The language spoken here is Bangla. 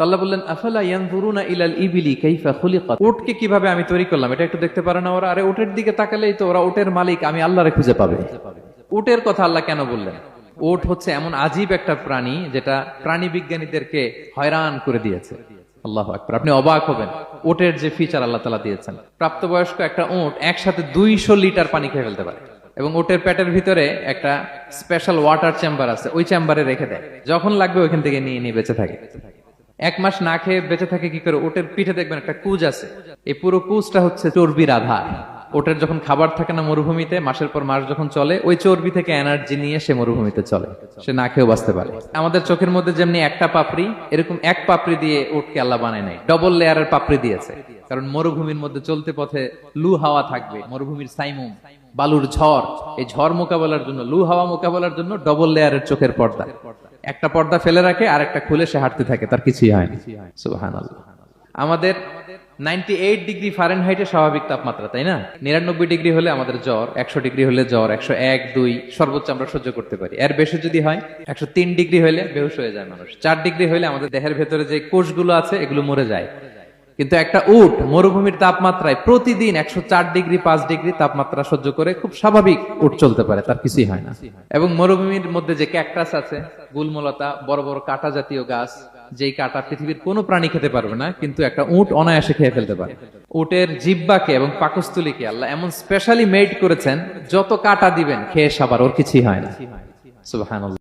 আল্লাহ বললেন আফালা ইয়ানজুরুনা ইলাল ইবিলি কাইফা খুলিকাত, উটকে কিভাবে আমি তৈরি করলাম এটা একটু দেখতে পারে না ওরা? আরে উটের দিকে তাকালেই তো ওরা উটের মালিক আমি আল্লাহরে খুঁজে পাবে। উটের কথা আল্লাহ কেন বললেন? উট হচ্ছে এমন আজীব একটা প্রাণী যেটা প্রাণী বিজ্ঞানীদেরকে হয়রান করে দিয়েছে। আল্লাহু আকবার, আপনি অবাক হবেন উটের যে ফিচার আল্লাহ তাআলা দিয়েছেন। প্রাপ্তবয়স্ক একটা উট একসাথে 200 লিটার পানি খেয়ে ফেলতে পারে এবং উটের পেটের ভিতরে একটা স্পেশাল ওয়াটার চেম্বার আছে, ওই চেম্বারে রেখে দেয়, যখন লাগবে ওইখান থেকে নিয়ে নিয়ে বেঁচে থাকে। 1 মাস না খেয়ে বেঁচে থাকে কি করে? উটের পিঠে দেখবেন একটা কুজ আছে, এই পুরো কুজটা হচ্ছে চর্বির আধার। ওটের যখন খাবার থাকে না মরুভূমিতে, মাসের পর মাস যখন চলে, ওই চর্বি থেকে এনার্জি নিয়ে সে মরুভূমিতে চলে, সে না খেয়েও বাঁচতে পারে। আমাদের চোখের মধ্যে যেমনি একটা পাপড়ি, এরকম এক পাপড়ি দিয়ে উটকে আল্লাহ বানায় নাই, ডবল লেয়ারের পাপড়ি দিয়েছে। কারণ মরুভূমির মধ্যে চলতে পথে লু হাওয়া থাকবে, মরুভূমির সাইমুম, বালুর ঝড়, এই ঝড় মোকাবেলার জন্য, লু হাওয়া মোকাবেলার জন্য ডবল লেয়ারের চোখের পর্দা। একটা পর্দা ফেলে রাখে আর একটা খুলে সে হাঁটতে থাকে, তার কিছুই হয় না। সুবহানাল্লাহ। আমাদের 98 ডিগ্রি ফারেনহাইটের স্বাভাবিক তাপমাত্রা, তাই না? 99 ডিগ্রি হলে আমাদের জ্বর, 100 ডিগ্রি হলে জ্বর, 101, 2 সর্বোচ্চ আমরা সহ্য করতে পারি। এর বেশি যদি হয় 103 ডিগ্রি হলে বেহুশ হয়ে যায় মানুষ। 4 ডিগ্রি হলে আমাদের দেহের ভেতরে যে কোষগুলো আছে এগুলো মরে যায়। কিন্তু একটা উট মরুভূমির তাপমাত্রায় প্রতিদিন 104 ডিগ্রি 5 ডিগ্রি তাপমাত্রা সহ্য করে খুব স্বাভাবিক উট চলতে পারে, তার কিছুই হয় না। এবং মরুভূমির মধ্যে যে ক্যাকটাস আছে, গুলমলতা, বড় বড় কাঁটা জাতীয় গাছ, যেই কাঁটা পৃথিবীর কোনো প্রাণী খেতে পারবে না, কিন্তু একটা উট অনায়াসে খেয়ে ফেলতে পারে। উটের জিহ্বাকে এবং পাকস্থলীকে আল্লাহ এমন স্পেশালি মেড করেছেন, যত কাঁটা দিবেন খেয়ে সাবার ওর কিছুই হয় না। সুবহানাল্লাহ।